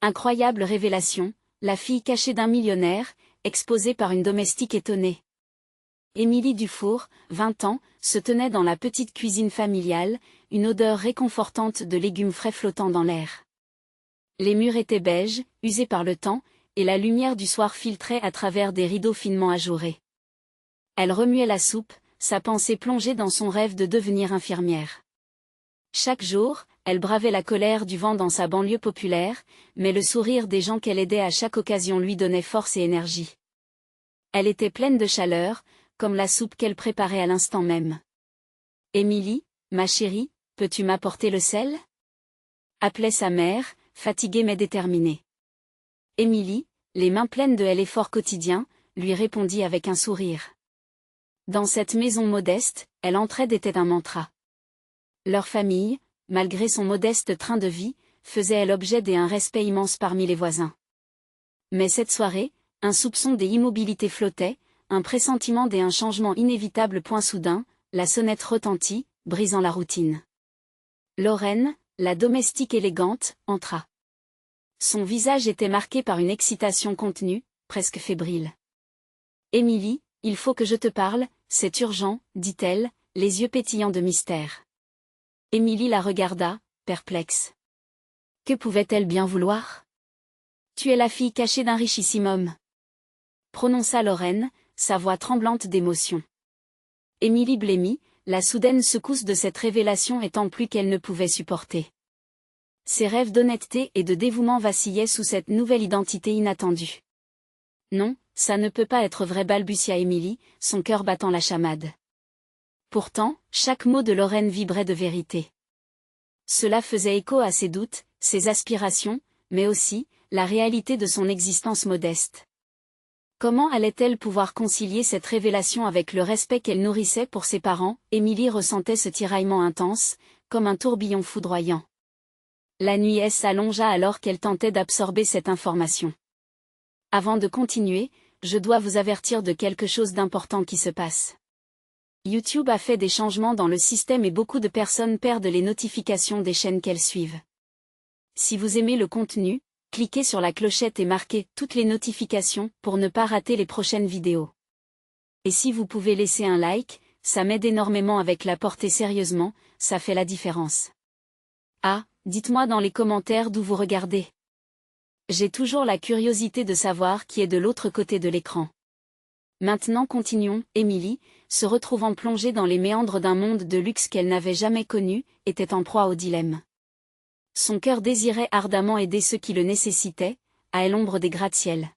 Incroyable révélation, la fille cachée d'un millionnaire, exposée par une domestique étonnée. Émilie Dufour, 20 ans, se tenait dans la petite cuisine familiale, une odeur réconfortante de légumes frais flottant dans l'air. Les murs étaient beiges, usés par le temps, et la lumière du soir filtrait à travers des rideaux finement ajourés. Elle remuait la soupe, sa pensée plongée dans son rêve de devenir infirmière. Chaque jour, elle bravait la colère du vent dans sa banlieue populaire, mais le sourire des gens qu'elle aidait à chaque occasion lui donnait force et énergie. Elle était pleine de chaleur, comme la soupe qu'elle préparait à l'instant même. « Émilie, ma chérie, peux-tu m'apporter le sel ?» appelait sa mère, fatiguée mais déterminée. Émilie, les mains pleines de l'effort quotidien, lui répondit avec un sourire. Dans cette maison modeste, l'entraide était un mantra. Leur famille, malgré son modeste train de vie, faisait l'objet d'un respect immense parmi les voisins. Mais cette soirée, un soupçon d'immobilité flottait, un pressentiment d'un changement inévitable. Point soudain, la sonnette retentit, brisant la routine. Lorraine, la domestique élégante, entra. Son visage était marqué par une excitation contenue, presque fébrile. « Émilie, il faut que je te parle, c'est urgent, dit-elle, les yeux pétillants de mystère. Émilie la regarda, perplexe. Que pouvait-elle bien vouloir ? Tu es la fille cachée d'un richissime homme, prononça Lorraine, sa voix tremblante d'émotion. Émilie blêmit, la soudaine secousse de cette révélation étant plus qu'elle ne pouvait supporter. Ses rêves d'honnêteté et de dévouement vacillaient sous cette nouvelle identité inattendue. Non, ça ne peut pas être vrai, balbutia Émilie, son cœur battant la chamade. Pourtant, chaque mot de Lorraine vibrait de vérité. Cela faisait écho à ses doutes, ses aspirations, mais aussi, la réalité de son existence modeste. Comment allait-elle pouvoir concilier cette révélation avec le respect qu'elle nourrissait pour ses parents ? Émilie ressentait ce tiraillement intense, comme un tourbillon foudroyant. La nuit s'allongea alors qu'elle tentait d'absorber cette information. Avant de continuer, je dois vous avertir de quelque chose d'important qui se passe. YouTube a fait des changements dans le système et beaucoup de personnes perdent les notifications des chaînes qu'elles suivent. Si vous aimez le contenu, cliquez sur la clochette et marquez toutes les notifications pour ne pas rater les prochaines vidéos. Et si vous pouvez laisser un like, ça m'aide énormément avec la portée sérieusement, ça fait la différence. Ah, dites-moi dans les commentaires d'où vous regardez. J'ai toujours la curiosité de savoir qui est de l'autre côté de l'écran. Maintenant continuons. Émilie, se retrouvant plongée dans les méandres d'un monde de luxe qu'elle n'avait jamais connu, était en proie au dilemme. Son cœur désirait ardemment aider ceux qui le nécessitaient, à l'ombre des gratte-ciels.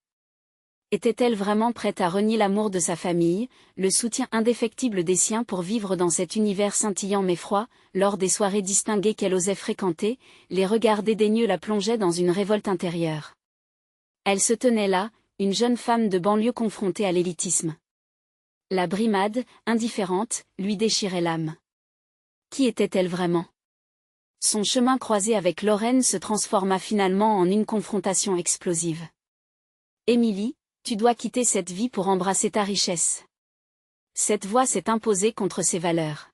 Était-elle vraiment prête à renier l'amour de sa famille, le soutien indéfectible des siens pour vivre dans cet univers scintillant mais froid? Lors des soirées distinguées qu'elle osait fréquenter, les regards dédaigneux la plongeaient dans une révolte intérieure. Elle se tenait là, une jeune femme de banlieue confrontée à l'élitisme. La brimade, indifférente, lui déchirait l'âme. Qui était-elle vraiment ? Son chemin croisé avec Lorraine se transforma finalement en une confrontation explosive. « Émilie, tu dois quitter cette vie pour embrasser ta richesse. » Cette voix s'est imposée contre ses valeurs.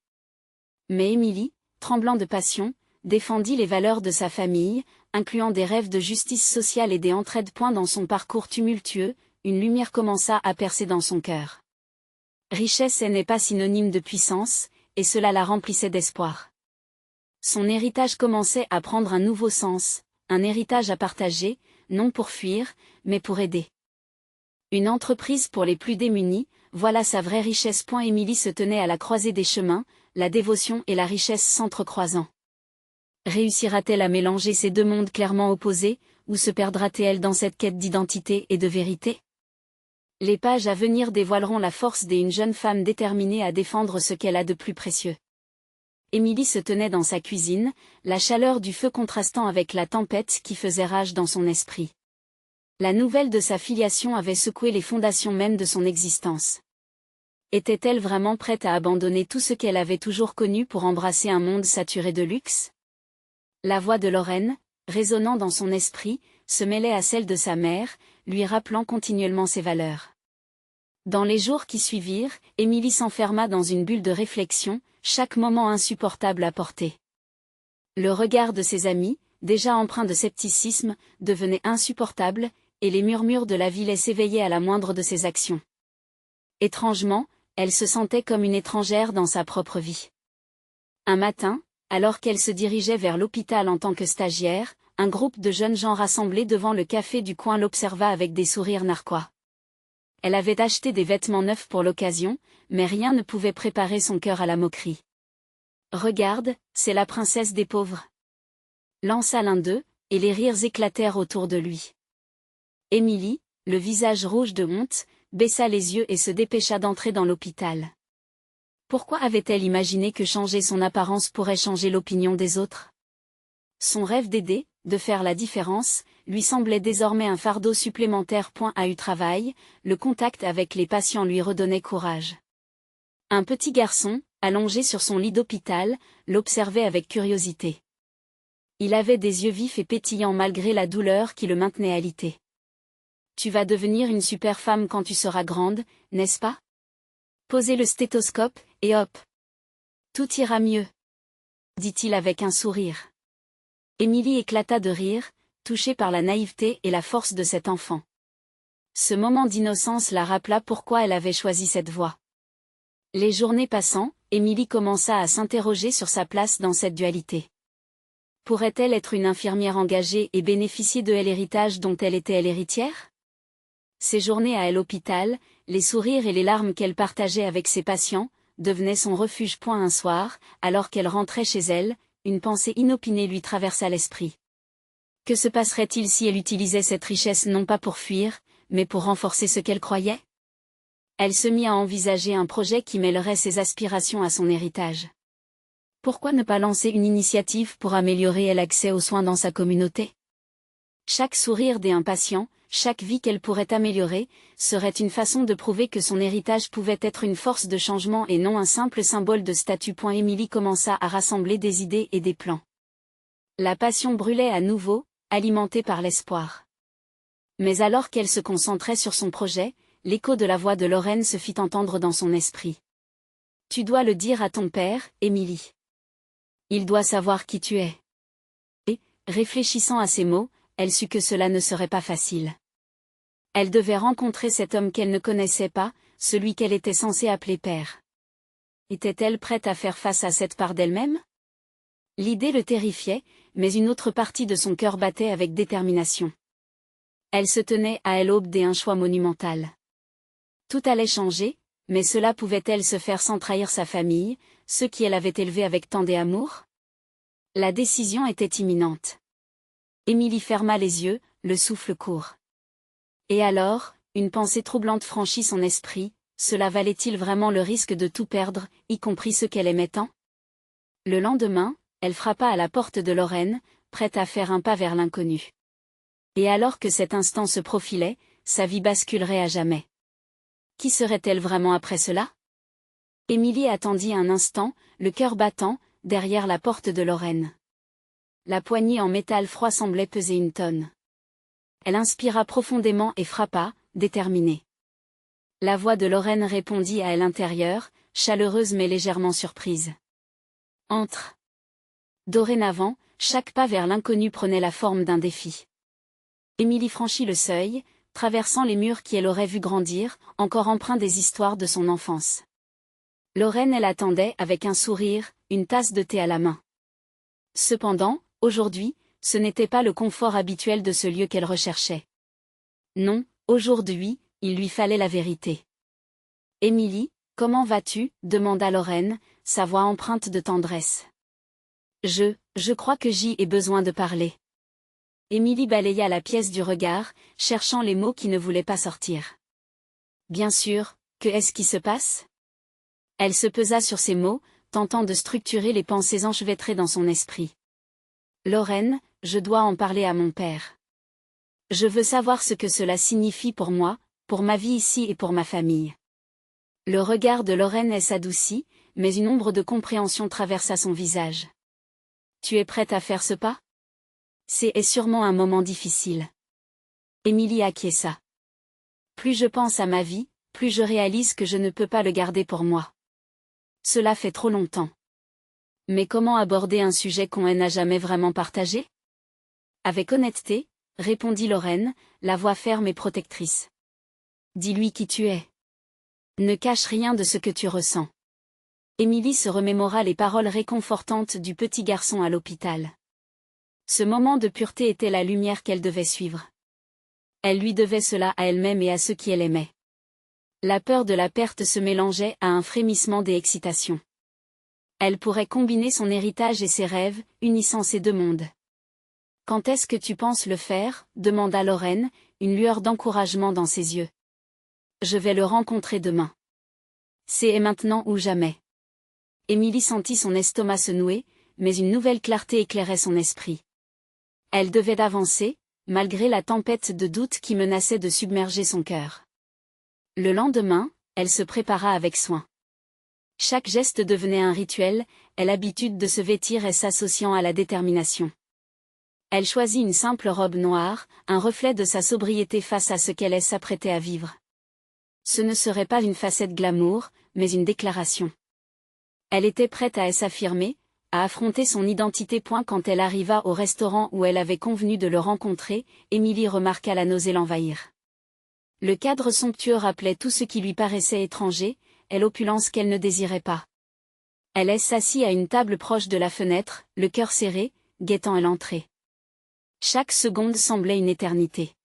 Mais Émilie, tremblant de passion, défendit les valeurs de sa famille, incluant des rêves de justice sociale et des entraides. Dans son parcours tumultueux, une lumière commença à percer dans son cœur. Richesse n'est pas synonyme de puissance, et cela la remplissait d'espoir. Son héritage commençait à prendre un nouveau sens, un héritage à partager, non pour fuir, mais pour aider. Une entreprise pour les plus démunis, voilà sa vraie richesse. Émilie se tenait à la croisée des chemins, la dévotion et la richesse s'entrecroisant. Réussira-t-elle à mélanger ces deux mondes clairement opposés, ou se perdra-t-elle dans cette quête d'identité et de vérité ? Les pages à venir dévoileront la force d'une jeune femme déterminée à défendre ce qu'elle a de plus précieux. Émilie se tenait dans sa cuisine, la chaleur du feu contrastant avec la tempête qui faisait rage dans son esprit. La nouvelle de sa filiation avait secoué les fondations mêmes de son existence. Était-elle vraiment prête à abandonner tout ce qu'elle avait toujours connu pour embrasser un monde saturé de luxe ? La voix de Lorraine, résonnant dans son esprit, se mêlait à celle de sa mère, lui rappelant continuellement ses valeurs. Dans les jours qui suivirent, Émilie s'enferma dans une bulle de réflexion, chaque moment insupportable à porter. Le regard de ses amis, déjà empreint de scepticisme, devenait insupportable, et les murmures de la ville s'éveillaient à la moindre de ses actions. Étrangement, elle se sentait comme une étrangère dans sa propre vie. Un matin, alors qu'elle se dirigeait vers l'hôpital en tant que stagiaire, un groupe de jeunes gens rassemblés devant le café du coin l'observa avec des sourires narquois. Elle avait acheté des vêtements neufs pour l'occasion, mais rien ne pouvait préparer son cœur à la moquerie. « Regarde, c'est la princesse des pauvres !» lança l'un d'eux, et les rires éclatèrent autour de lui. Émilie, le visage rouge de honte, baissa les yeux et se dépêcha d'entrer dans l'hôpital. Pourquoi avait-elle imaginé que changer son apparence pourrait changer l'opinion des autres? Son rêve d'aider, de faire la différence, lui semblait désormais un fardeau supplémentaire. À eu travail, le contact avec les patients lui redonnait courage. Un petit garçon, allongé sur son lit d'hôpital, l'observait avec curiosité. Il avait des yeux vifs et pétillants malgré la douleur qui le maintenait alité. « Tu vas devenir une super femme quand tu seras grande, n'est-ce pas? Posez le stéthoscope, et hop! Tout ira mieux, dit-il avec un sourire. Émilie éclata de rire, touchée par la naïveté et la force de cet enfant. Ce moment d'innocence la rappela pourquoi elle avait choisi cette voie. Les journées passant, Émilie commença à s'interroger sur sa place dans cette dualité. Pourrait-elle être une infirmière engagée et bénéficier de l'héritage dont elle était l'héritière? Ses journées à l'hôpital, les sourires et les larmes qu'elle partageait avec ses patients, devenaient son refuge. Un soir, alors qu'elle rentrait chez elle, une pensée inopinée lui traversa l'esprit. Que se passerait-il si elle utilisait cette richesse non pas pour fuir, mais pour renforcer ce qu'elle croyait? Elle se mit à envisager un projet qui mêlerait ses aspirations à son héritage. Pourquoi ne pas lancer une initiative pour améliorer l'accès aux soins dans sa communauté? Chaque sourire d'un patient, chaque vie qu'elle pourrait améliorer, serait une façon de prouver que son héritage pouvait être une force de changement et non un simple symbole de statut. Émilie commença à rassembler des idées et des plans. La passion brûlait à nouveau, alimentée par l'espoir. Mais alors qu'elle se concentrait sur son projet, l'écho de la voix de Lorraine se fit entendre dans son esprit. « Tu dois le dire à ton père, Émilie. Il doit savoir qui tu es. » Et, réfléchissant à ces mots, elle sut que cela ne serait pas facile. Elle devait rencontrer cet homme qu'elle ne connaissait pas, celui qu'elle était censée appeler père. Était-elle prête à faire face à cette part d'elle-même? L'idée le terrifiait, mais une autre partie de son cœur battait avec détermination. Elle se tenait à l'aube d'un choix monumental. Tout allait changer, mais cela pouvait-elle se faire sans trahir sa famille, ceux qui elle avait élevés avec tant d'amour? La décision était imminente. Émilie ferma les yeux, le souffle court. Et alors, une pensée troublante franchit son esprit, cela valait-il vraiment le risque de tout perdre, y compris ceux qu'elle aimait tant? Le lendemain, elle frappa à la porte de Lorraine, prête à faire un pas vers l'inconnu. Et alors que cet instant se profilait, sa vie basculerait à jamais. Qui serait-elle vraiment après cela? Émilie attendit un instant, le cœur battant, derrière la porte de Lorraine. La poignée en métal froid semblait peser une tonne. Elle inspira profondément et frappa, déterminée. La voix de Lorraine répondit à l'intérieur, chaleureuse mais légèrement surprise. « Entre. » Dorénavant, chaque pas vers l'inconnu prenait la forme d'un défi. Émilie franchit le seuil, traversant les murs qu'elle aurait vus grandir, encore empreints des histoires de son enfance. Lorraine elle attendait avec un sourire, une tasse de thé à la main. Cependant, aujourd'hui, ce n'était pas le confort habituel de ce lieu qu'elle recherchait. Non, aujourd'hui, il lui fallait la vérité. « Émilie, comment vas-tu » demanda Lorraine, sa voix empreinte de tendresse. « Je crois que j'y ai besoin de parler. » Émilie balaya la pièce du regard, cherchant les mots qui ne voulaient pas sortir. « Bien sûr, que est-ce qui se passe ?» Elle se pesa sur ces mots, tentant de structurer les pensées enchevêtrées dans son esprit. « Lorraine, je dois en parler à mon père. Je veux savoir ce que cela signifie pour moi, pour ma vie ici et pour ma famille. » Le regard de Lorraine s'adoucit, mais une ombre de compréhension traversa son visage. « Tu es prête à faire ce pas? C'est sûrement un moment difficile. » Émilie acquiesça. « Plus je pense à ma vie, plus je réalise que je ne peux pas le garder pour moi. Cela fait trop longtemps. Mais comment aborder un sujet qu'on n'a jamais vraiment partagé? Avec honnêteté, répondit Lorraine, la voix ferme et protectrice. Dis-lui qui tu es. Ne cache rien de ce que tu ressens. Émilie se remémora les paroles réconfortantes du petit garçon à l'hôpital. Ce moment de pureté était la lumière qu'elle devait suivre. Elle lui devait cela à elle-même et à ceux qui elle aimait. La peur de la perte se mélangeait à un frémissement d'excitation. Elle pourrait combiner son héritage et ses rêves, unissant ces deux mondes. Quand est-ce que tu penses le faire ? Demanda Lorraine, une lueur d'encouragement dans ses yeux. Je vais le rencontrer demain. C'est maintenant ou jamais. Émilie sentit son estomac se nouer, mais une nouvelle clarté éclairait son esprit. Elle devait avancer, malgré la tempête de doute qui menaçait de submerger son cœur. Le lendemain, elle se prépara avec soin. Chaque geste devenait un rituel, et l'habitude de se vêtir et s'associant à la détermination. Elle choisit une simple robe noire, un reflet de sa sobriété face à ce qu'elle s'apprêtait à vivre. Ce ne serait pas une facette glamour, mais une déclaration. Elle était prête à s'affirmer, à affronter son identité. Quand elle arriva au restaurant où elle avait convenu de le rencontrer, Émilie remarqua la nausée l'envahir. Le cadre somptueux rappelait tout ce qui lui paraissait étranger, et l'opulence qu'elle ne désirait pas. Elle s'assit à une table proche de la fenêtre, le cœur serré, guettant l'entrée. Chaque seconde semblait une éternité.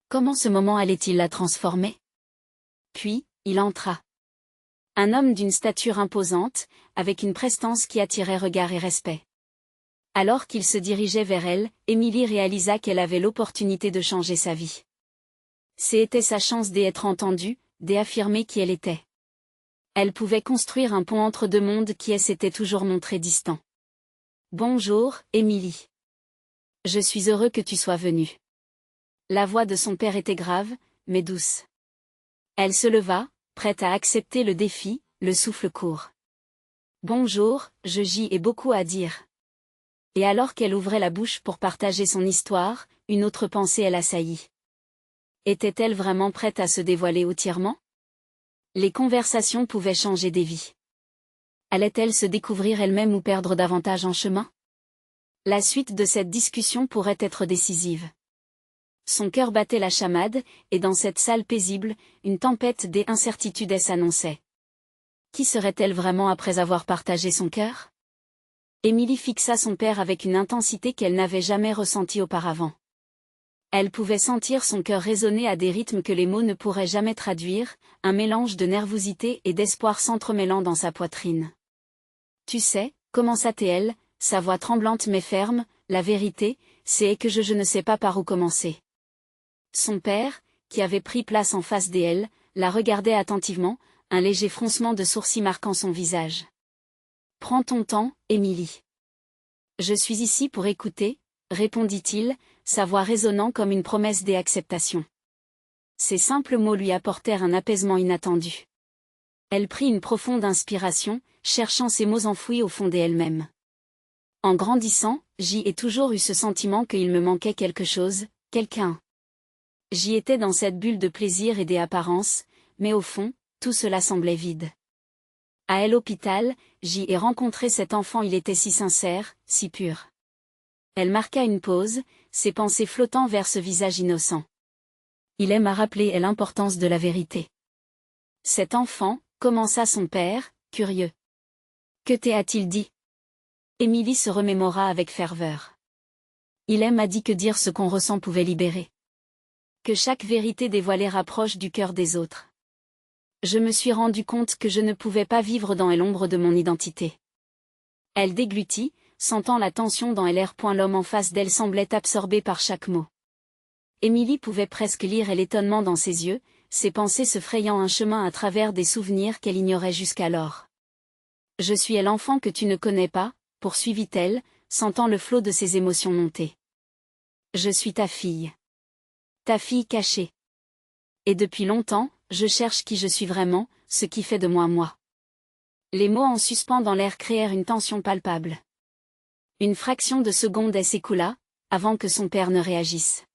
Comment ce moment allait-il la transformer ? Puis, il entra. Un homme d'une stature imposante, avec une prestance qui attirait regard et respect. Alors qu'il se dirigeait vers elle, Émilie réalisa qu'elle avait l'opportunité de changer sa vie. C'était sa chance d'être entendue, d'affirmer qui elle était. Elle pouvait construire un pont entre deux mondes qui s'étaient toujours montrés distants. Bonjour, Émilie. Je suis heureux que tu sois venue. La voix de son père était grave, mais douce. Elle se leva, prête à accepter le défi, le souffle court. Bonjour, j'y ai beaucoup à dire. Et alors qu'elle ouvrait la bouche pour partager son histoire, une autre pensée l'assaillit. Était-elle vraiment prête à se dévoiler entièrement ? Les conversations pouvaient changer des vies. Allait-elle se découvrir elle-même ou perdre davantage en chemin ? La suite de cette discussion pourrait être décisive. Son cœur battait la chamade, et dans cette salle paisible, une tempête d'incertitudes s'annonçait. Qui serait-elle vraiment après avoir partagé son cœur ? Émilie fixa son père avec une intensité qu'elle n'avait jamais ressentie auparavant. Elle pouvait sentir son cœur résonner à des rythmes que les mots ne pourraient jamais traduire, un mélange de nervosité et d'espoir s'entremêlant dans sa poitrine. Tu sais, commença-t-elle, sa voix tremblante mais ferme, la vérité, c'est que je ne sais pas par où commencer. Son père, qui avait pris place en face d'elle, la regardait attentivement, un léger froncement de sourcils marquant son visage. Prends ton temps, Émilie. Je suis ici pour écouter, répondit-il, sa voix résonnant comme une promesse d'acceptation. Ces simples mots lui apportèrent un apaisement inattendu. Elle prit une profonde inspiration, cherchant ces mots enfouis au fond d'elle-même. En grandissant, j'y ai toujours eu ce sentiment qu'il me manquait quelque chose, quelqu'un. J'y étais dans cette bulle de plaisir et d'apparence, mais au fond, tout cela semblait vide. À l'hôpital, j'y ai rencontré cet enfant, il était si sincère, si pur. Elle marqua une pause, ses pensées flottant vers ce visage innocent. Il m'a rappelé l'importance de la vérité. Cet enfant, commença son père, curieux. Que t'a-t-il dit ? Émilie se remémora avec ferveur. Il m'a dit que dire ce qu'on ressent pouvait libérer. Que chaque vérité dévoilée rapproche du cœur des autres. Je me suis rendu compte que je ne pouvais pas vivre dans l'ombre de mon identité. Elle déglutit, sentant la tension dans l'air. L'homme en face d'elle semblait absorbé par chaque mot. Émilie pouvait presque lire l'étonnement dans ses yeux, ses pensées se frayant un chemin à travers des souvenirs qu'elle ignorait jusqu'alors. Je suis l'enfant que tu ne connais pas, poursuivit-elle, sentant le flot de ses émotions monter. Je suis ta fille. Ta fille cachée. Et depuis longtemps, je cherche qui je suis vraiment, ce qui fait de moi moi. Les mots en suspens dans l'air créèrent une tension palpable. Une fraction de seconde s'écoula, avant que son père ne réagisse.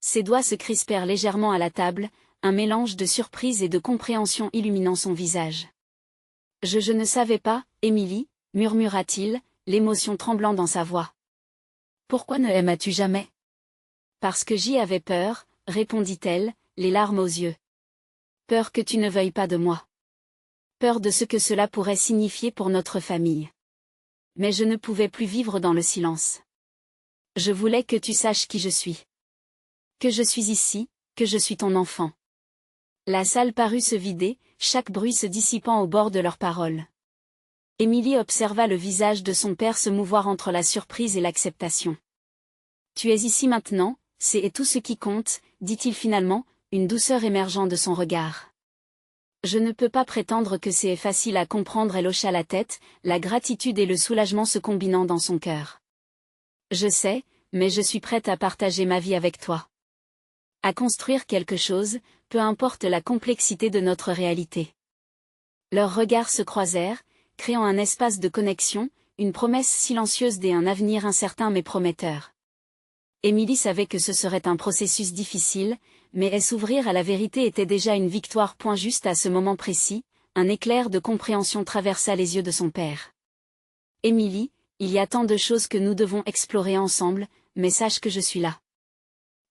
Ses doigts se crispèrent légèrement à la table, un mélange de surprise et de compréhension illuminant son visage. Je ne savais pas, Émilie, murmura-t-il, l'émotion tremblant dans sa voix. Pourquoi ne m'as-tu jamais? Parce que j'y avais peur, répondit-elle, les larmes aux yeux. Peur que tu ne veuilles pas de moi. Peur de ce que cela pourrait signifier pour notre famille. Mais je ne pouvais plus vivre dans le silence. Je voulais que tu saches qui je suis. Que je suis ici, que je suis ton enfant. La salle parut se vider, chaque bruit se dissipant au bord de leurs paroles. Émilie observa le visage de son père se mouvoir entre la surprise et l'acceptation. Tu es ici maintenant, c'est tout ce qui compte, dit-il finalement, une douceur émergeant de son regard. Je ne peux pas prétendre que c'est facile à comprendre, elle hocha la tête, la gratitude et le soulagement se combinant dans son cœur. Je sais, mais je suis prête à partager ma vie avec toi. À construire quelque chose, peu importe la complexité de notre réalité. Leurs regards se croisèrent, créant un espace de connexion, une promesse silencieuse et un avenir incertain mais prometteur. Émilie savait que ce serait un processus difficile, mais s'ouvrir à la vérité était déjà une victoire. Juste à ce moment précis, un éclair de compréhension traversa les yeux de son père. Émilie, il y a tant de choses que nous devons explorer ensemble, mais sache que je suis là.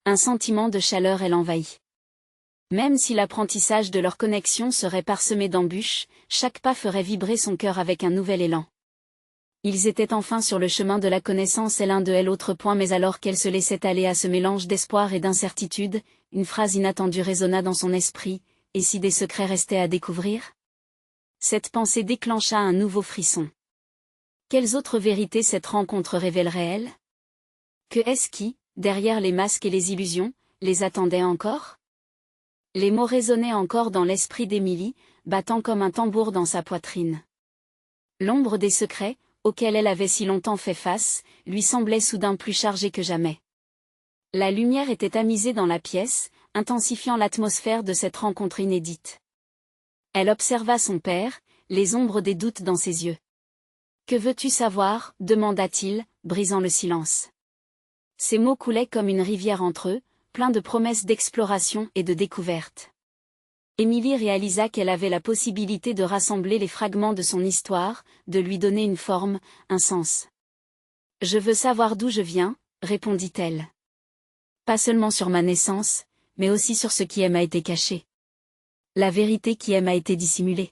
Un sentiment de chaleur l'envahit. Même si l'apprentissage de leur connexion serait parsemé d'embûches, chaque pas ferait vibrer son cœur avec un nouvel élan. Ils étaient enfin sur le chemin de la connaissance et l'un de l'autre point, mais alors qu'elle se laissait aller à ce mélange d'espoir et d'incertitude, une phrase inattendue résonna dans son esprit, et si des secrets restaient à découvrir? Cette pensée déclencha un nouveau frisson. Quelles autres vérités cette rencontre révélerait-elle? Que est-ce qui, derrière les masques et les illusions, les attendait encore? Les mots résonnaient encore dans l'esprit d'Émilie, battant comme un tambour dans sa poitrine. L'ombre des secrets, auxquels elle avait si longtemps fait face, lui semblait soudain plus chargée que jamais. La lumière était tamisée dans la pièce, intensifiant l'atmosphère de cette rencontre inédite. Elle observa son père, les ombres des doutes dans ses yeux. « Que veux-tu savoir » demanda-t-il, brisant le silence. Ces mots coulaient comme une rivière entre eux, pleins de promesses d'exploration et de découverte. Émilie réalisa qu'elle avait la possibilité de rassembler les fragments de son histoire, de lui donner une forme, un sens. « Je veux savoir d'où je viens » répondit-elle. « Pas seulement sur ma naissance, mais aussi sur ce qui m'a été caché. La vérité qui m'a été dissimulée. »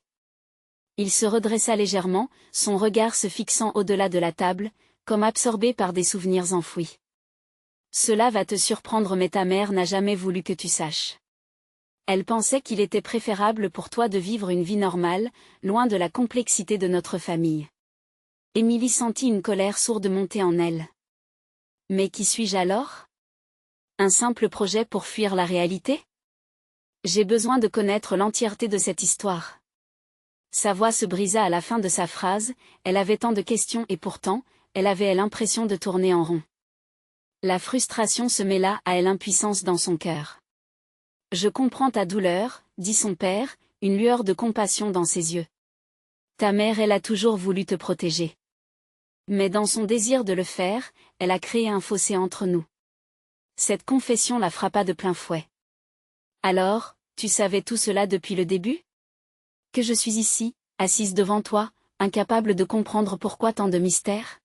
Il se redressa légèrement, son regard se fixant au-delà de la table, comme absorbé par des souvenirs enfouis. « Cela va te surprendre, mais ta mère n'a jamais voulu que tu saches. Elle pensait qu'il était préférable pour toi de vivre une vie normale, loin de la complexité de notre famille. » Émilie sentit une colère sourde monter en elle. « Mais qui suis-je alors? Un simple projet pour fuir la réalité? J'ai besoin de connaître l'entièreté de cette histoire. » Sa voix se brisa à la fin de sa phrase, elle avait tant de questions et pourtant, elle avait l'impression de tourner en rond. La frustration se mêla à l'impuissance dans son cœur. « Je comprends ta douleur, » dit son père, une lueur de compassion dans ses yeux. « Ta mère, elle a toujours voulu te protéger. Mais dans son désir de le faire, elle a créé un fossé entre nous. » Cette confession la frappa de plein fouet. « Alors, tu savais tout cela depuis le début? Que je suis ici, assise devant toi, incapable de comprendre pourquoi tant de mystères? »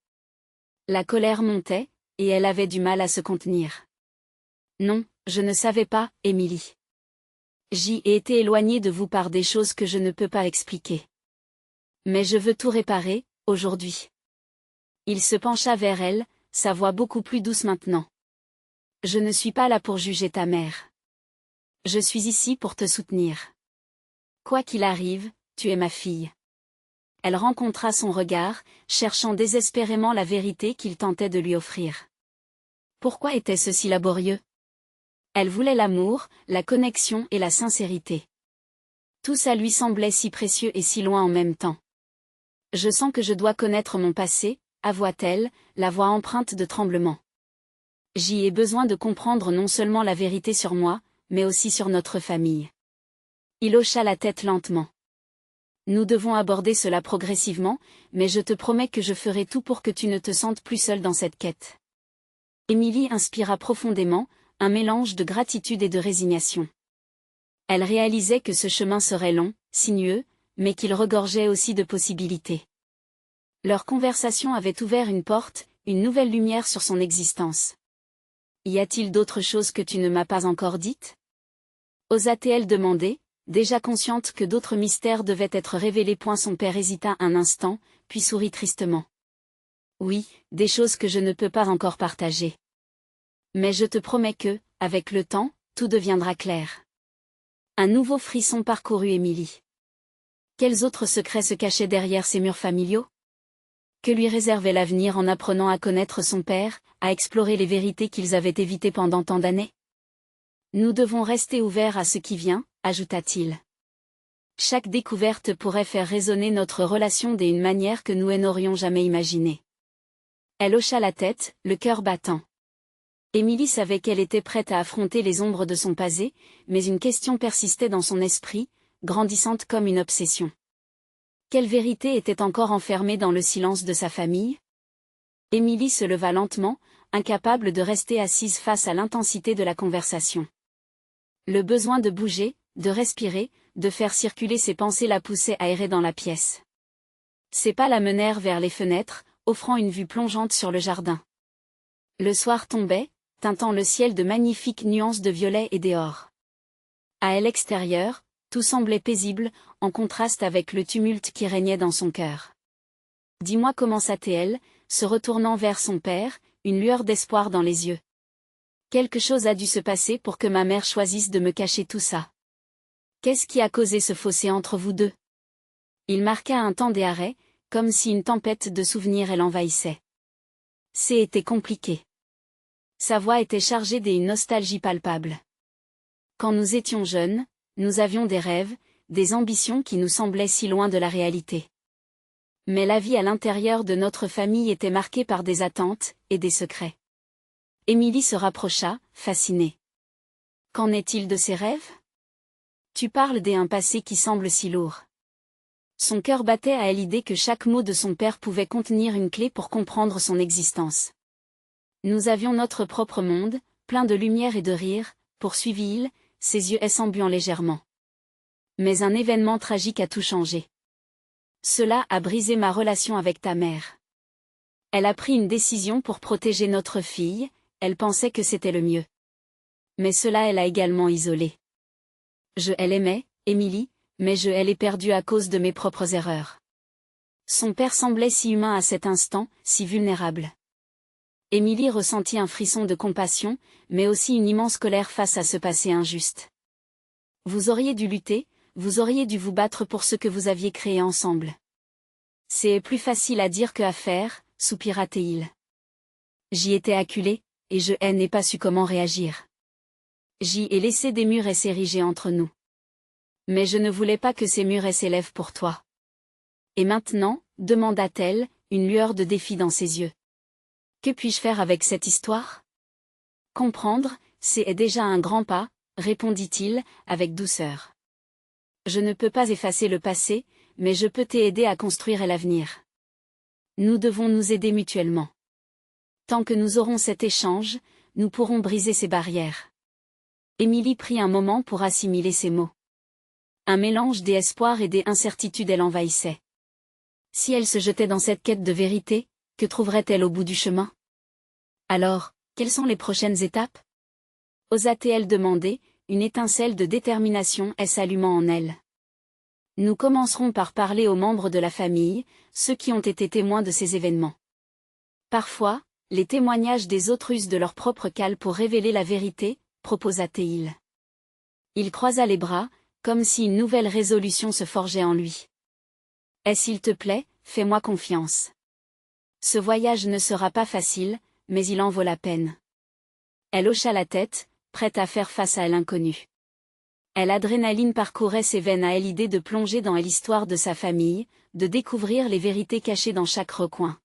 La colère montait, et elle avait du mal à se contenir. « Non, je ne savais pas, Émilie. J'y ai été éloignée de vous par des choses que je ne peux pas expliquer. Mais je veux tout réparer, aujourd'hui. » Il se pencha vers elle, sa voix beaucoup plus douce maintenant. « Je ne suis pas là pour juger ta mère. Je suis ici pour te soutenir. Quoi qu'il arrive, tu es ma fille. » Elle rencontra son regard, cherchant désespérément la vérité qu'il tentait de lui offrir. Pourquoi était-ce si laborieux? Elle voulait l'amour, la connexion et la sincérité. Tout ça lui semblait si précieux et si loin en même temps. « Je sens que je dois connaître mon passé » avoua-t-elle, la voix empreinte de tremblement. « J'y ai besoin de comprendre non seulement la vérité sur moi, mais aussi sur notre famille. » Il hocha la tête lentement. « Nous devons aborder cela progressivement, mais je te promets que je ferai tout pour que tu ne te sentes plus seule dans cette quête. » Émilie inspira profondément, un mélange de gratitude et de résignation. Elle réalisait que ce chemin serait long, sinueux, mais qu'il regorgeait aussi de possibilités. Leur conversation avait ouvert une porte une nouvelle lumière sur son existence. Y a-t-il d'autres choses que tu ne m'as pas encore dites? Osa-t-elle demander, déjà consciente que d'autres mystères devaient être révélés. Son père hésita un instant, puis sourit tristement. Oui, des choses que je ne peux pas encore partager. Mais je te promets que, avec le temps, tout deviendra clair. Un nouveau frisson parcourut Émilie. Quels autres secrets se cachaient derrière ces murs familiaux? Que lui réservait l'avenir en apprenant à connaître son père, à explorer les vérités qu'ils avaient évitées pendant tant d'années? Nous devons rester ouverts à ce qui vient, ajouta-t-il. Chaque découverte pourrait faire résonner notre relation d'une manière que nous n'aurions jamais imaginée. Elle hocha la tête, le cœur battant. Émilie savait qu'elle était prête à affronter les ombres de son passé, mais une question persistait dans son esprit, grandissante comme une obsession. Quelle vérité était encore enfermée dans le silence de sa famille? Émilie se leva lentement, incapable de rester assise face à l'intensité de la conversation. Le besoin de bouger, de respirer, de faire circuler ses pensées la poussait à errer dans la pièce. Ses pas la menèrent vers les fenêtres, offrant une vue plongeante sur le jardin. Le soir tombait, teintant le ciel de magnifiques nuances de violet et d'or. À l'extérieur, tout semblait paisible, en contraste avec le tumulte qui régnait dans son cœur. Dis-moi, commença-t-elle, se retournant vers son père, une lueur d'espoir dans les yeux. Quelque chose a dû se passer pour que ma mère choisisse de me cacher tout ça. Qu'est-ce qui a causé ce fossé entre vous deux? Il marqua un temps d'arrêt, comme si une tempête de souvenirs l'envahissait. C'était compliqué. Sa voix était chargée d'une nostalgie palpable. Quand nous étions jeunes, nous avions des rêves, des ambitions qui nous semblaient si loin de la réalité. Mais la vie à l'intérieur de notre famille était marquée par des attentes et des secrets. Émilie se rapprocha, fascinée. Qu'en est-il de ses rêves? Tu parles d'un passé qui semble si lourd. Son cœur battait à l'idée que chaque mot de son père pouvait contenir une clé pour comprendre son existence. Nous avions notre propre monde, plein de lumière et de rire, poursuivit-il, ses yeux s'embuant légèrement. Mais un événement tragique a tout changé. Cela a brisé ma relation avec ta mère. Elle a pris une décision pour protéger notre fille, elle pensait que c'était le mieux. Mais cela elle a également isolée. Elle aimait, Émilie, mais elle est perdue à cause de mes propres erreurs. Son père semblait si humain à cet instant, si vulnérable. Émilie ressentit un frisson de compassion, mais aussi une immense colère face à ce passé injuste. Vous auriez dû lutter, vous auriez dû vous battre pour ce que vous aviez créé ensemble. C'est plus facile à dire que à faire, soupira-t-il. J'y étais acculé, et je n'ai pas su comment réagir. J'y ai laissé des murs s'ériger entre nous. Mais je ne voulais pas que ces murs s'élèvent pour toi. Et maintenant, demanda-t-elle, une lueur de défi dans ses yeux. Que puis-je faire avec cette histoire? Comprendre, c'est déjà un grand pas, répondit-il, avec douceur. Je ne peux pas effacer le passé, mais je peux t'aider à construire l'avenir. Nous devons nous aider mutuellement. Tant que nous aurons cet échange, nous pourrons briser ces barrières. Émilie prit un moment pour assimiler ces mots. Un mélange d'espoir et d'incertitude l'envahissait. Si elle se jetait dans cette quête de vérité, que trouverait-elle au bout du chemin? Alors, quelles sont les prochaines étapes? Osa-t-elle demander, une étincelle de détermination s'allumant en elle. Nous commencerons par parler aux membres de la famille, ceux qui ont été témoins de ces événements. Parfois, les témoignages des autres usent de leur propre cale pour révéler la vérité, proposa-t-il. Il croisa les bras, comme si une nouvelle résolution se forgeait en lui. S'il te plaît, fais-moi confiance. Ce voyage ne sera pas facile, mais il en vaut la peine. Elle hocha la tête, prête à faire face à l'inconnu. L'adrénaline parcourait ses veines à l'idée de plonger dans l'histoire de sa famille, de découvrir les vérités cachées dans chaque recoin.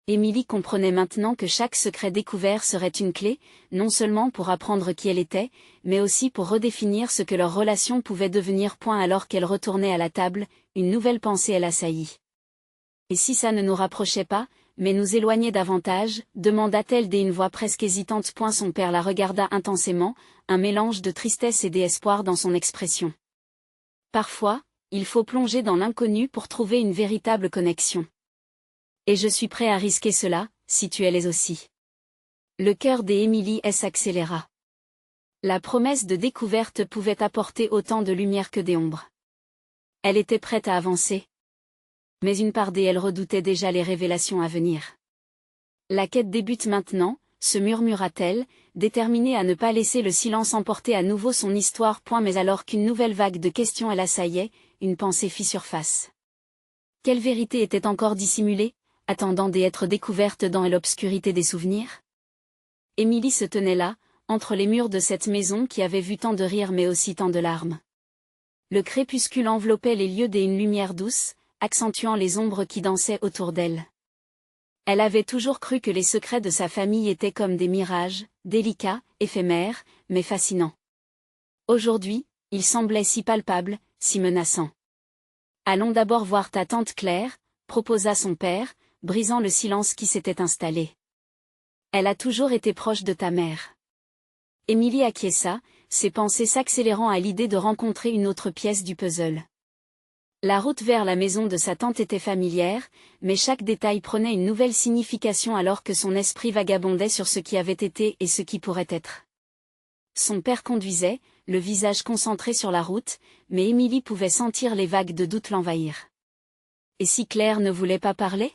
Émilie comprenait maintenant que chaque secret découvert serait une clé, non seulement pour apprendre qui elle était, mais aussi pour redéfinir ce que leur relation pouvait devenir. Alors qu'elle retournait à la table, une nouvelle pensée l'assaillit. Et si ça ne nous rapprochait pas, mais nous éloignait davantage, demanda-t-elle d'une voix presque hésitante. Son père la regarda intensément, un mélange de tristesse et d'espoir dans son expression. Parfois, il faut plonger dans l'inconnu pour trouver une véritable connexion. Et je suis prêt à risquer cela, si tu l'es aussi. Le cœur d'Émilie s'accéléra. La promesse de découverte pouvait apporter autant de lumière que d'ombre. Elle était prête à avancer. Mais une part d'elle redoutait déjà les révélations à venir. La quête débute maintenant, se murmura-t-elle, déterminée à ne pas laisser le silence emporter à nouveau son histoire. Mais alors qu'une nouvelle vague de questions l'assaillait, une pensée fit surface. Quelle vérité était encore dissimulée, attendant d'être découverte dans l'obscurité des souvenirs? Émilie se tenait là, entre les murs de cette maison qui avait vu tant de rires mais aussi tant de larmes. Le crépuscule enveloppait les lieux d'une lumière douce, accentuant les ombres qui dansaient autour d'elle. Elle avait toujours cru que les secrets de sa famille étaient comme des mirages, délicats, éphémères, mais fascinants. Aujourd'hui, ils semblaient si palpables, si menaçants. Allons d'abord voir ta tante Claire, proposa son père, brisant le silence qui s'était installé. Elle a toujours été proche de ta mère. Émilie acquiesça, ses pensées s'accélérant à l'idée de rencontrer une autre pièce du puzzle. La route vers la maison de sa tante était familière, mais chaque détail prenait une nouvelle signification alors que son esprit vagabondait sur ce qui avait été et ce qui pourrait être. Son père conduisait, le visage concentré sur la route, mais Émilie pouvait sentir les vagues de doute l'envahir. Et si Claire ne voulait pas parler?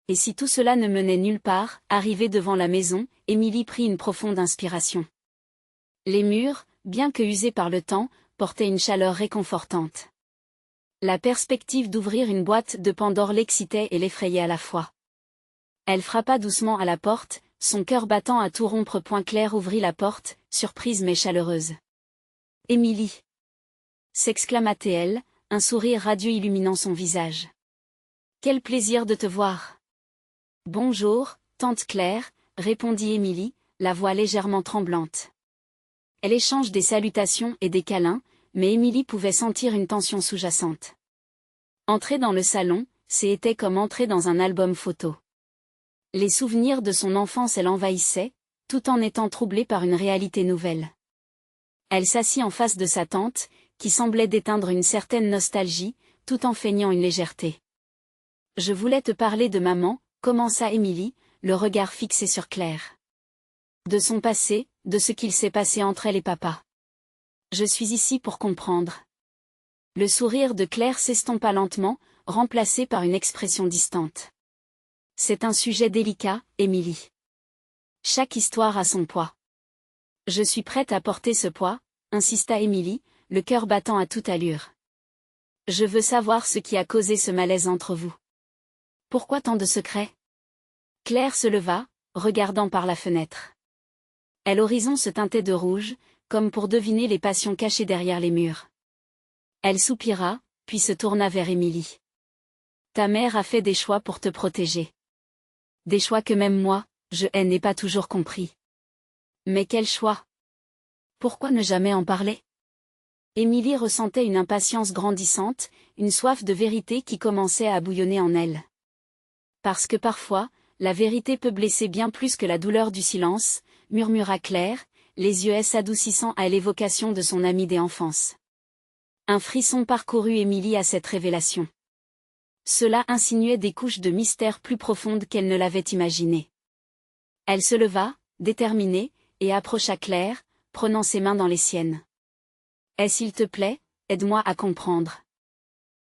Et si tout cela ne menait nulle part? Arrivée devant la maison, Émilie prit une profonde inspiration. Les murs, bien que usés par le temps, portaient une chaleur réconfortante. La perspective d'ouvrir une boîte de Pandore l'excitait et l'effrayait à la fois. Elle frappa doucement à la porte, son cœur battant à tout rompre. Claire ouvrit la porte, surprise mais chaleureuse. « Émilie !» s'exclama-t-elle, un sourire radieux illuminant son visage. « Quel plaisir de te voir !»« Bonjour, tante Claire », répondit Émilie, la voix légèrement tremblante. Elle échange des salutations et des câlins, mais Émilie pouvait sentir une tension sous-jacente. Entrer dans le salon, c'était comme entrer dans un album photo. Les souvenirs de son enfance l'envahissaient, tout en étant troublée par une réalité nouvelle. Elle s'assit en face de sa tante, qui semblait déteindre une certaine nostalgie, tout en feignant une légèreté. « Je voulais te parler de maman », commença Émilie, le regard fixé sur Claire. De son passé, de ce qu'il s'est passé entre elle et papa. Je suis ici pour comprendre. Le sourire de Claire s'estompa lentement, remplacé par une expression distante. C'est un sujet délicat, Émilie. Chaque histoire a son poids. Je suis prête à porter ce poids, insista Émilie, le cœur battant à toute allure. Je veux savoir ce qui a causé ce malaise entre vous. Pourquoi tant de secrets? Claire se leva, regardant par la fenêtre. L'horizon se teintait de rouge, comme pour deviner les passions cachées derrière les murs. Elle soupira, puis se tourna vers Émilie. Ta mère a fait des choix pour te protéger. Des choix que même moi, je n'ai pas toujours compris. Mais quel choix? Pourquoi ne jamais en parler? Émilie ressentait une impatience grandissante, une soif de vérité qui commençait à bouillonner en elle. Parce que parfois, la vérité peut blesser bien plus que la douleur du silence, murmura Claire, les yeux s'adoucissant à l'évocation de son amie d'enfance. Un frisson parcourut Émilie à cette révélation. Cela insinuait des couches de mystère plus profondes qu'elle ne l'avait imaginé. Elle se leva, déterminée, et approcha Claire, prenant ses mains dans les siennes. « S'il te plaît, aide-moi à comprendre.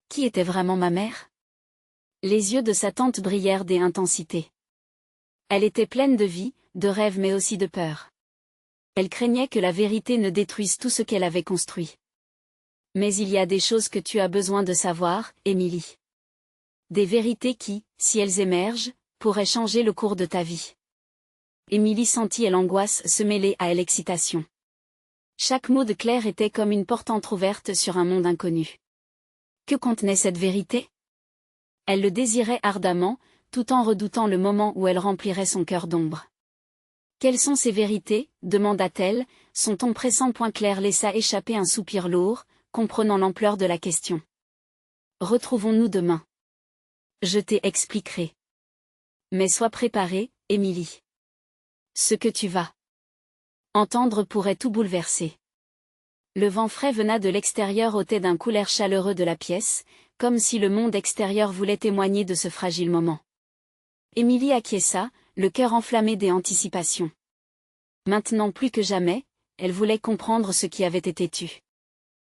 Qui était vraiment ma mère ?» Les yeux de sa tante brillèrent d'intensité. Elle était pleine de vie, de rêves mais aussi de peur. Elle craignait que la vérité ne détruise tout ce qu'elle avait construit. « Mais il y a des choses que tu as besoin de savoir, Émilie. Des vérités qui, si elles émergent, pourraient changer le cours de ta vie. » Émilie sentit l'angoisse se mêler à l'excitation. Chaque mot de Claire était comme une porte entr'ouverte sur un monde inconnu. Que contenait cette vérité? Elle le désirait ardemment, tout en redoutant le moment où elle remplirait son cœur d'ombre. Quelles sont ces vérités? Demanda-t-elle, son ton pressant. Claire laissa échapper un soupir lourd, comprenant l'ampleur de la question. Retrouvons-nous demain. Je t'expliquerai. Mais sois préparée, Émilie. Ce que tu vas entendre pourrait tout bouleverser. Le vent frais venant de l'extérieur ôtait d'un coup l'air chaleureux de la pièce, comme si le monde extérieur voulait témoigner de ce fragile moment. Émilie acquiesça, le cœur enflammé des anticipations. Maintenant plus que jamais, elle voulait comprendre ce qui avait été tu.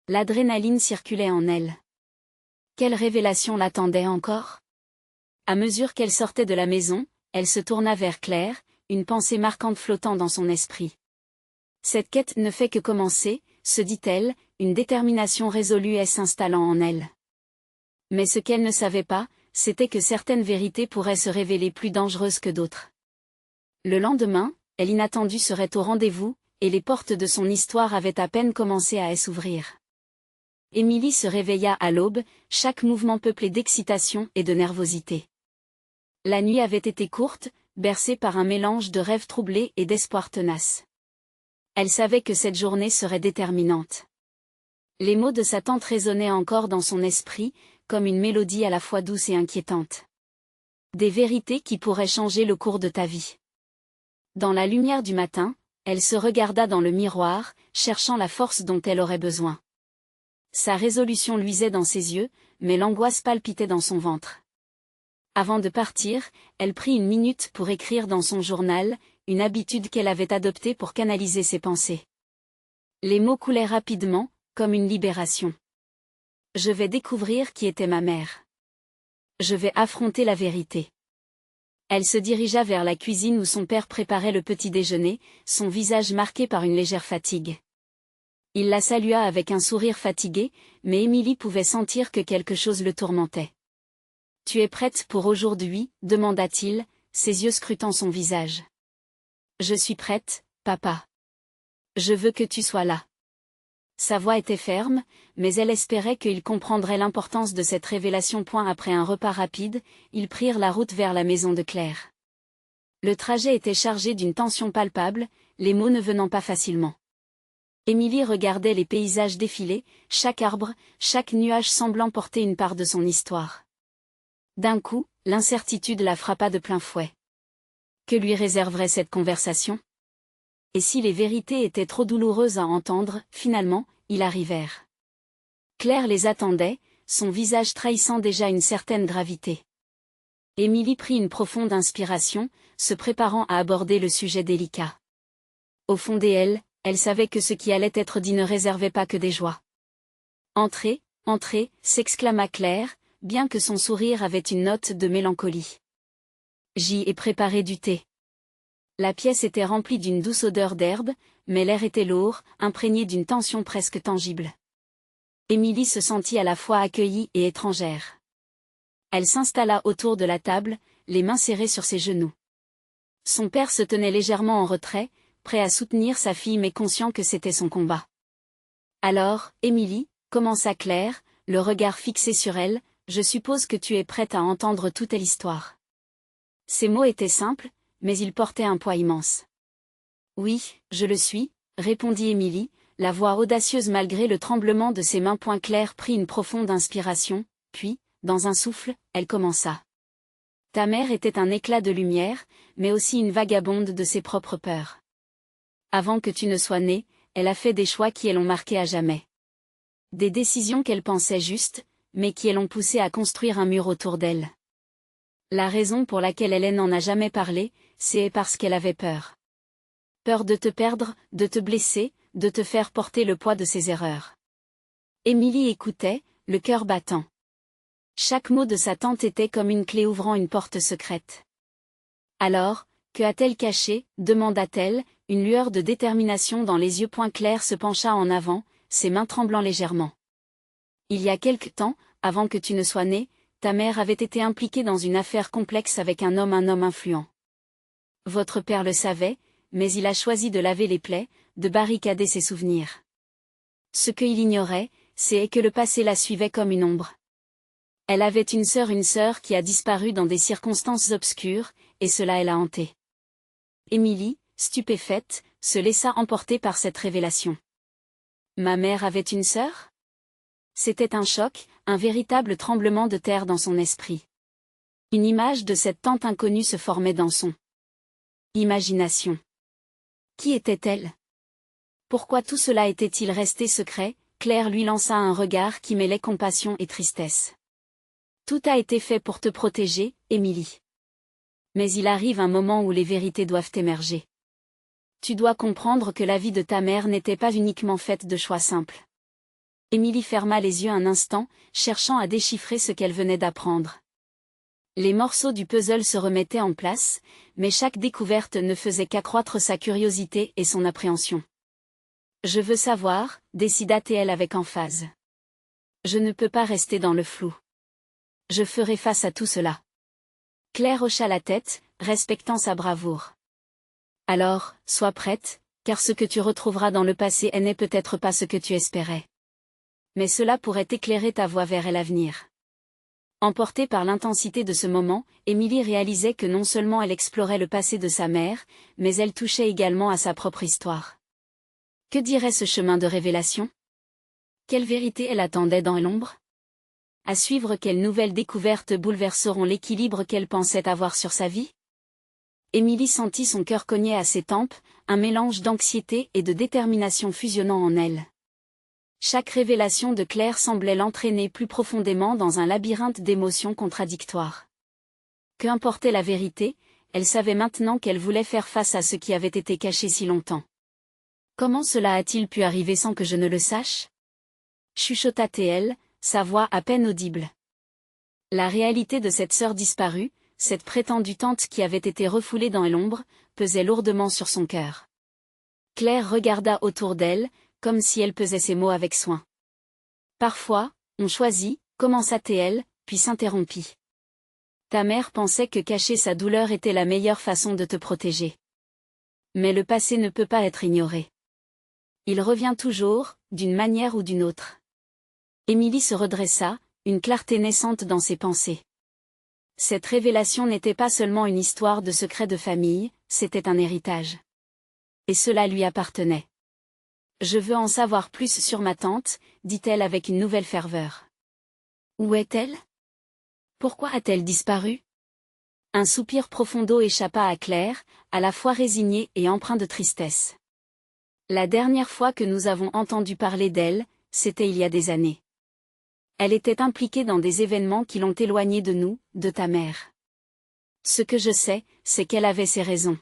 L'adrénaline circulait en elle. Quelle révélation l'attendait encore? À mesure qu'elle sortait de la maison, elle se tourna vers Claire, une pensée marquante flottant dans son esprit. Cette quête ne fait que commencer, se dit-elle, une détermination résolue s'installant en elle. Mais ce qu'elle ne savait pas, c'était que certaines vérités pourraient se révéler plus dangereuses que d'autres. Le lendemain, elle inattendue serait au rendez-vous, et les portes de son histoire avaient à peine commencé à s'ouvrir. Émilie se réveilla à l'aube, chaque mouvement peuplé d'excitation et de nervosité. La nuit avait été courte, bercée par un mélange de rêves troublés et d'espoir tenace. Elle savait que cette journée serait déterminante. Les mots de sa tante résonnaient encore dans son esprit, comme une mélodie à la fois douce et inquiétante. Des vérités qui pourraient changer le cours de ta vie. Dans la lumière du matin, elle se regarda dans le miroir, cherchant la force dont elle aurait besoin. Sa résolution luisait dans ses yeux, mais l'angoisse palpitait dans son ventre. Avant de partir, elle prit une minute pour écrire dans son journal, une habitude qu'elle avait adoptée pour canaliser ses pensées. Les mots coulaient rapidement, comme une libération. Je vais découvrir qui était ma mère. Je vais affronter la vérité. Elle se dirigea vers la cuisine où son père préparait le petit déjeuner, son visage marqué par une légère fatigue. Il la salua avec un sourire fatigué, mais Émilie pouvait sentir que quelque chose le tourmentait. « Tu es prête pour aujourd'hui » demanda-t-il, ses yeux scrutant son visage. « Je suis prête, papa. Je veux que tu sois là. » Sa voix était ferme, mais elle espérait qu'il comprendrait l'importance de cette révélation. Après un repas rapide, ils prirent la route vers la maison de Claire. Le trajet était chargé d'une tension palpable, les mots ne venant pas facilement. Émilie regardait les paysages défiler, chaque arbre, chaque nuage semblant porter une part de son histoire. D'un coup, l'incertitude la frappa de plein fouet. Que lui réserverait cette conversation? Et si les vérités étaient trop douloureuses à entendre, finalement, ils arrivèrent. Claire les attendait, son visage trahissant déjà une certaine gravité. Émilie prit une profonde inspiration, se préparant à aborder le sujet délicat. Au fond d'elle, elle savait que ce qui allait être dit ne réservait pas que des joies. « Entrez, entrez » s'exclama Claire, bien que son sourire avait une note de mélancolie. « J'y ai préparé du thé. » La pièce était remplie d'une douce odeur d'herbe, mais l'air était lourd, imprégné d'une tension presque tangible. Émilie se sentit à la fois accueillie et étrangère. Elle s'installa autour de la table, les mains serrées sur ses genoux. Son père se tenait légèrement en retrait, prêt à soutenir sa fille mais conscient que c'était son combat. « Alors, Émilie, » commença Claire, le regard fixé sur elle, « je suppose que tu es prête à entendre toute l'histoire. » Ces mots étaient simples, mais ils portaient un poids immense. « Oui, je le suis », répondit Émilie, la voix audacieuse malgré le tremblement de ses mains. Claire prit une profonde inspiration, puis, dans un souffle, elle commença. « Ta mère était un éclat de lumière, mais aussi une vagabonde de ses propres peurs. Avant que tu ne sois née, elle a fait des choix qui l'ont marquée à jamais. Des décisions qu'elle pensait justes, mais qui l'ont poussée à construire un mur autour d'elle. La raison pour laquelle elle n'en a jamais parlé, c'est parce qu'elle avait peur. Peur de te perdre, de te blesser, de te faire porter le poids de ses erreurs. » Émilie écoutait, le cœur battant. Chaque mot de sa tante était comme une clé ouvrant une porte secrète. « Alors, que a-t-elle caché » demanda-t-elle, une lueur de détermination dans les yeux. Claire se pencha en avant, ses mains tremblant légèrement. « Il y a quelque temps, avant que tu ne sois née, ta mère avait été impliquée dans une affaire complexe avec un homme influent. Votre père le savait, mais il a choisi de laver les plaies, de barricader ses souvenirs. Ce qu'il ignorait, c'est que le passé la suivait comme une ombre. Elle avait une sœur qui a disparu dans des circonstances obscures, et cela l'a hantée. » Émilie, stupéfaite, se laissa emporter par cette révélation. « Ma mère avait une sœur ?» C'était un choc, un véritable tremblement de terre dans son esprit. Une image de cette tante inconnue se formait dans son imagination. Qui était-elle? Pourquoi tout cela était-il resté secret? Claire lui lança un regard qui mêlait compassion et tristesse. « Tout a été fait pour te protéger, Émilie. Mais il arrive un moment où les vérités doivent émerger. Tu dois comprendre que la vie de ta mère n'était pas uniquement faite de choix simples. Émilie ferma les yeux un instant, cherchant à déchiffrer ce qu'elle venait d'apprendre. Les morceaux du puzzle se remettaient en place, mais chaque découverte ne faisait qu'accroître sa curiosité et son appréhension. Je veux savoir, décida-t-elle avec emphase. Je ne peux pas rester dans le flou. Je ferai face à tout cela. Claire hocha la tête, respectant sa bravoure. Alors, sois prête, car ce que tu retrouveras dans le passé n'est peut-être pas ce que tu espérais. Mais cela pourrait éclairer ta voie vers l'avenir. Emportée par l'intensité de ce moment, Émilie réalisait que non seulement elle explorait le passé de sa mère, mais elle touchait également à sa propre histoire. Que dirait ce chemin de révélation? Quelle vérité elle attendait dans l'ombre? À suivre, quelles nouvelles découvertes bouleverseront l'équilibre qu'elle pensait avoir sur sa vie? Émilie sentit son cœur cogner à ses tempes, un mélange d'anxiété et de détermination fusionnant en elle. Chaque révélation de Claire semblait l'entraîner plus profondément dans un labyrinthe d'émotions contradictoires. Qu'importait la vérité, elle savait maintenant qu'elle voulait faire face à ce qui avait été caché si longtemps. Comment cela a-t-il pu arriver sans que je ne le sache? Chuchota-t-elle, sa voix à peine audible. La réalité de cette sœur disparue, cette prétendue tante qui avait été refoulée dans l'ombre, pesait lourdement sur son cœur. Claire regarda autour d'elle, comme si elle pesait ses mots avec soin. Parfois, on choisit, commença-t-elle, puis s'interrompit. Ta mère pensait que cacher sa douleur était la meilleure façon de te protéger. Mais le passé ne peut pas être ignoré. Il revient toujours, d'une manière ou d'une autre. Émilie se redressa, une clarté naissante dans ses pensées. Cette révélation n'était pas seulement une histoire de secret de famille, c'était un héritage. Et cela lui appartenait. Je veux en savoir plus sur ma tante, dit-elle avec une nouvelle ferveur. Où est-elle? Pourquoi a-t-elle disparu? Un soupir profondo échappa à Claire, à la fois résigné et empreint de tristesse. La dernière fois que nous avons entendu parler d'elle, c'était il y a des années. Elle était impliquée dans des événements qui l'ont éloignée de nous, de ta mère. Ce que je sais, c'est qu'elle avait ses raisons.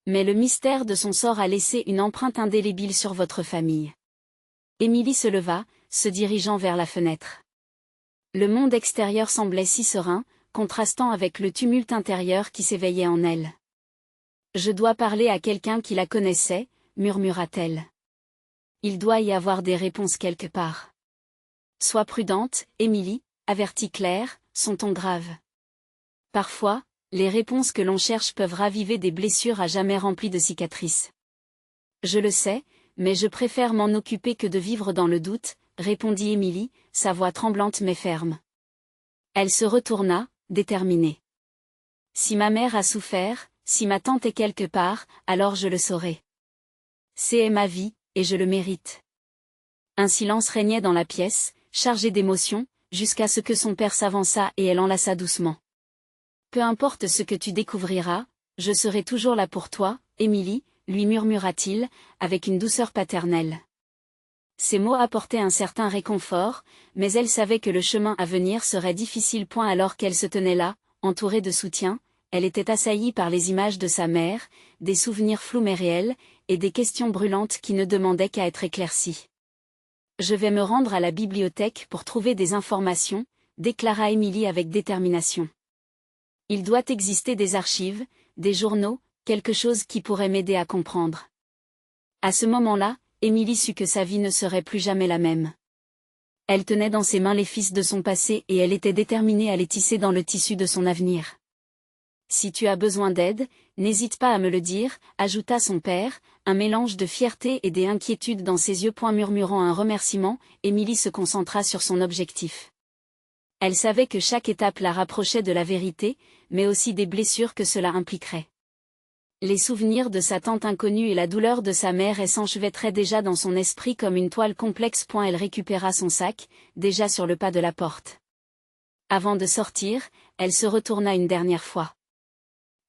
Mais le mystère de son sort a laissé une empreinte indélébile sur votre famille. Émilie se leva, se dirigeant vers la fenêtre. Le monde extérieur semblait si serein, contrastant avec le tumulte intérieur qui s'éveillait en elle. Je dois parler à quelqu'un qui la connaissait, murmura-t-elle. Il doit y avoir des réponses quelque part. Sois prudente, Émilie, avertit Claire, son ton grave. Parfois, les réponses que l'on cherche peuvent raviver des blessures à jamais remplies de cicatrices. Je le sais, mais je préfère m'en occuper que de vivre dans le doute, répondit Émilie, sa voix tremblante mais ferme. Elle se retourna, déterminée. Si ma mère a souffert, si ma tante est quelque part, alors je le saurai. C'est ma vie, et je le mérite. Un silence régnait dans la pièce, chargé d'émotions, jusqu'à ce que son père s'avança et elle enlaça doucement. Peu importe ce que tu découvriras, je serai toujours là pour toi, Émilie, lui murmura-t-il, avec une douceur paternelle. Ces mots apportaient un certain réconfort, mais elle savait que le chemin à venir serait difficile. Alors qu'elle se tenait là, entourée de soutien, elle était assaillie par les images de sa mère, des souvenirs flous mais réels, et des questions brûlantes qui ne demandaient qu'à être éclaircies. Je vais me rendre à la bibliothèque pour trouver des informations, déclara Émilie avec détermination. Il doit exister des archives, des journaux, quelque chose qui pourrait m'aider à comprendre. À ce moment-là, Émilie sut que sa vie ne serait plus jamais la même. Elle tenait dans ses mains les fils de son passé et elle était déterminée à les tisser dans le tissu de son avenir. Si tu as besoin d'aide, n'hésite pas à me le dire, ajouta son père, un mélange de fierté et d'inquiétude dans ses yeux. Murmurant un remerciement, Émilie se concentra sur son objectif. Elle savait que chaque étape la rapprochait de la vérité, mais aussi des blessures que cela impliquerait. Les souvenirs de sa tante inconnue et la douleur de sa mère s'enchevêtraient déjà dans son esprit comme une toile complexe. Elle récupéra son sac, déjà sur le pas de la porte. Avant de sortir, elle se retourna une dernière fois.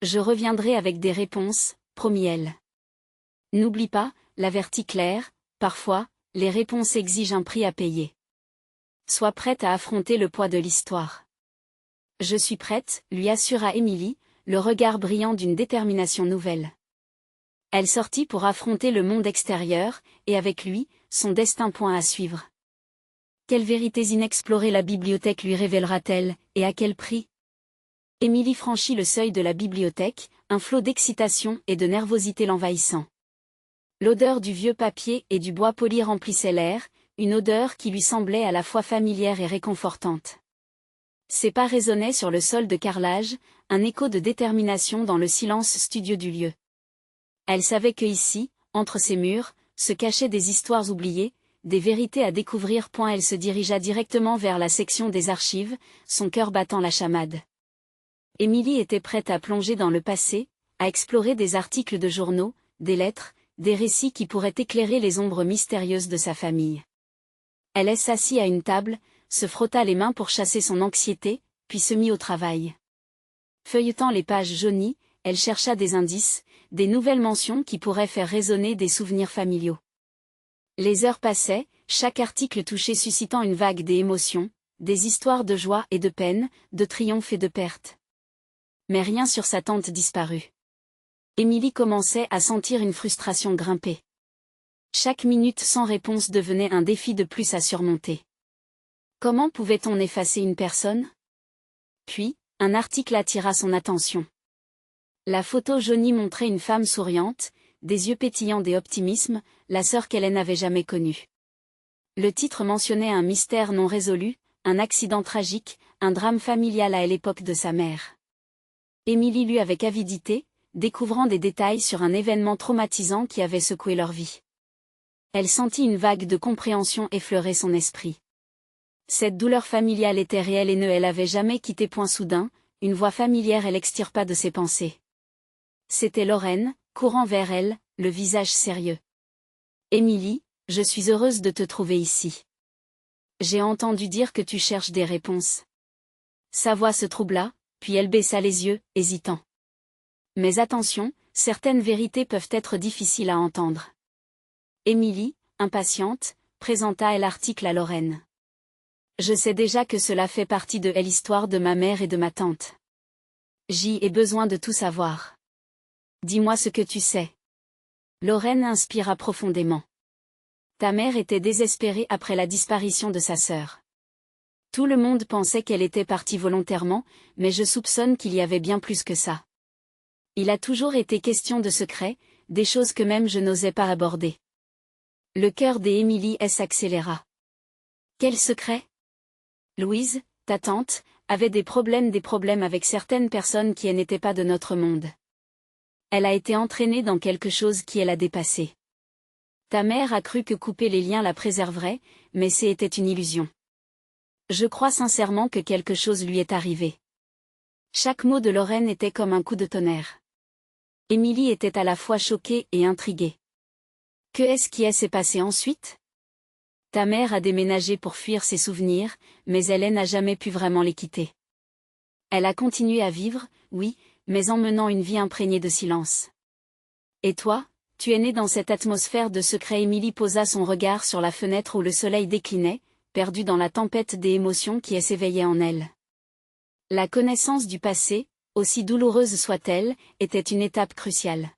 Je reviendrai avec des réponses, promit-elle. N'oublie pas, l'avertit Claire, parfois, les réponses exigent un prix à payer. Sois prête à affronter le poids de l'histoire. Je suis prête, lui assura Émilie, le regard brillant d'une détermination nouvelle. Elle sortit pour affronter le monde extérieur, et avec lui, son destin point à suivre. Quelles vérités inexplorées la bibliothèque lui révélera-t-elle, et à quel prix? Émilie franchit le seuil de la bibliothèque, un flot d'excitation et de nervosité l'envahissant. L'odeur du vieux papier et du bois poli remplissait l'air, une odeur qui lui semblait à la fois familière et réconfortante. Ses pas résonnaient sur le sol de carrelage, un écho de détermination dans le silence studieux du lieu. Elle savait que ici, entre ces murs, se cachaient des histoires oubliées, des vérités à découvrir. Elle se dirigea directement vers la section des archives, son cœur battant la chamade. Émilie était prête à plonger dans le passé, à explorer des articles de journaux, des lettres, des récits qui pourraient éclairer les ombres mystérieuses de sa famille. Elle s'assit à une table, se frotta les mains pour chasser son anxiété, puis se mit au travail. Feuilletant les pages jaunies, elle chercha des indices, des nouvelles mentions qui pourraient faire résonner des souvenirs familiaux. Les heures passaient, chaque article touché suscitant une vague d'émotions, des histoires de joie et de peine, de triomphe et de perte. Mais rien sur sa tante disparut. Émilie commençait à sentir une frustration grimper. Chaque minute sans réponse devenait un défi de plus à surmonter. Comment pouvait-on effacer une personne? Puis, un article attira son attention. La photo jaunie montrait une femme souriante, des yeux pétillants d'optimisme, la sœur qu'Hélène n'avait jamais connue. Le titre mentionnait un mystère non résolu, un accident tragique, un drame familial à l'époque de sa mère. Émilie lut avec avidité, découvrant des détails sur un événement traumatisant qui avait secoué leur vie. Elle sentit une vague de compréhension effleurer son esprit. Cette douleur familiale était réelle et ne elle avait jamais quitté. Soudain, une voix familière l'extirpa de ses pensées. C'était Lorraine, courant vers elle, le visage sérieux. « Émilie, je suis heureuse de te trouver ici. J'ai entendu dire que tu cherches des réponses. » Sa voix se troubla, puis elle baissa les yeux, hésitant. « Mais attention, certaines vérités peuvent être difficiles à entendre. » Émilie, impatiente, présenta l'article à Lorraine. « Je sais déjà que cela fait partie de l'histoire de ma mère et de ma tante. J'y ai besoin de tout savoir. Dis-moi ce que tu sais. » Lorraine inspira profondément. « Ta mère était désespérée après la disparition de sa sœur. Tout le monde pensait qu'elle était partie volontairement, mais je soupçonne qu'il y avait bien plus que ça. Il a toujours été question de secrets, des choses que même je n'osais pas aborder. » Le cœur d'Émilie s'accéléra. « Quel secret? » Louise, ta tante, avait des problèmes avec certaines personnes qui n'étaient pas de notre monde. Elle a été entraînée dans quelque chose qui l'a dépassée. Ta mère a cru que couper les liens la préserverait, mais c'était une illusion. Je crois sincèrement que quelque chose lui est arrivé. Chaque mot de Lorraine était comme un coup de tonnerre. Émilie était à la fois choquée et intriguée. Qu'est-ce qui s'est passé ensuite? Ta mère a déménagé pour fuir ses souvenirs, mais elle n'a jamais pu vraiment les quitter. Elle a continué à vivre, oui, mais en menant une vie imprégnée de silence. Et toi, tu es née dans cette atmosphère de secret. Émilie posa son regard sur la fenêtre où le soleil déclinait, perdue dans la tempête des émotions qui s'éveillaient en elle. La connaissance du passé, aussi douloureuse soit-elle, était une étape cruciale.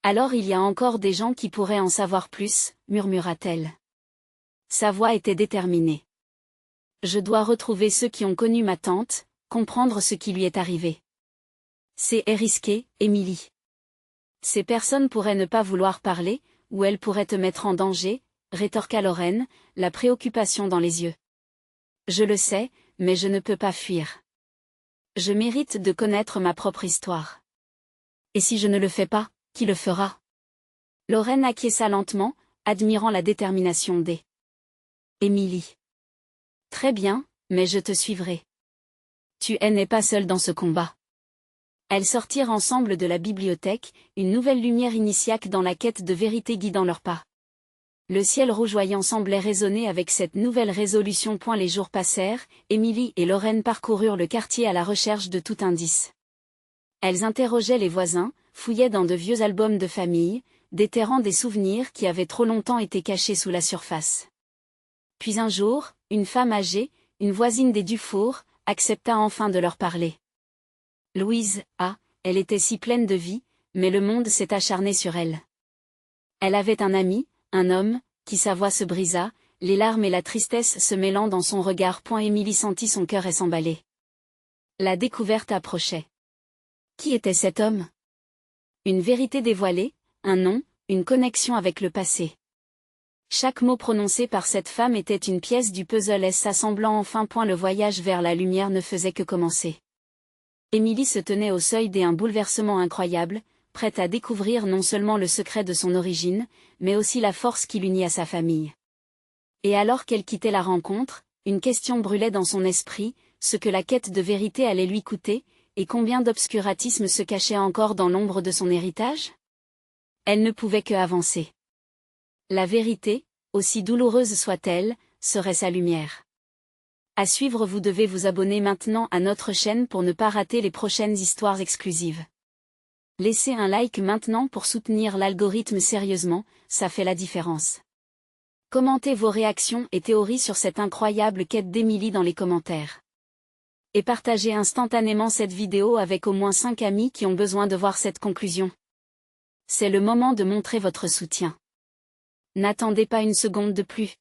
Alors il y a encore des gens qui pourraient en savoir plus, murmura-t-elle. Sa voix était déterminée. Je dois retrouver ceux qui ont connu ma tante, comprendre ce qui lui est arrivé. C'est risqué, Émilie. Ces personnes pourraient ne pas vouloir parler, ou elles pourraient te mettre en danger, rétorqua Lorraine, la préoccupation dans les yeux. Je le sais, mais je ne peux pas fuir. Je mérite de connaître ma propre histoire. Et si je ne le fais pas, qui le fera? Lorraine acquiesça lentement, admirant la détermination d'Émilie. Très bien, mais je te suivrai. Tu n'es pas seule dans ce combat. Elles sortirent ensemble de la bibliothèque, une nouvelle lumière initiaque dans la quête de vérité guidant leurs pas. Le ciel rougeoyant semblait résonner avec cette nouvelle résolution. Les jours passèrent, Émilie et Lorraine parcoururent le quartier à la recherche de tout indice. Elles interrogeaient les voisins, fouillaient dans de vieux albums de famille, déterrant des souvenirs qui avaient trop longtemps été cachés sous la surface. Puis un jour, une femme âgée, une voisine des Dufour, accepta enfin de leur parler. Louise, elle était si pleine de vie, mais le monde s'est acharné sur elle. Elle avait un ami, un homme, qui sa voix se brisa, les larmes et la tristesse se mêlant dans son regard. Émilie sentit son cœur s'emballer. La découverte approchait. Qui était cet homme? Une vérité dévoilée, un nom, une connexion avec le passé. Chaque mot prononcé par cette femme était une pièce du puzzle s'assemblant enfin. Le voyage vers la lumière ne faisait que commencer. Émilie se tenait au seuil d'un bouleversement incroyable, prête à découvrir non seulement le secret de son origine, mais aussi la force qui l'unit à sa famille. Et alors qu'elle quittait la rencontre, une question brûlait dans son esprit, ce que la quête de vérité allait lui coûter, et combien d'obscurantisme se cachait encore dans l'ombre de son héritage? Elle ne pouvait que avancer. La vérité, aussi douloureuse soit-elle, serait sa lumière. À suivre, vous devez vous abonner maintenant à notre chaîne pour ne pas rater les prochaines histoires exclusives. Laissez un like maintenant pour soutenir l'algorithme sérieusement, ça fait la différence. Commentez vos réactions et théories sur cette incroyable quête d'Émilie dans les commentaires. Et partagez instantanément cette vidéo avec au moins 5 amis qui ont besoin de voir cette conclusion. C'est le moment de montrer votre soutien. N'attendez pas une seconde de plus.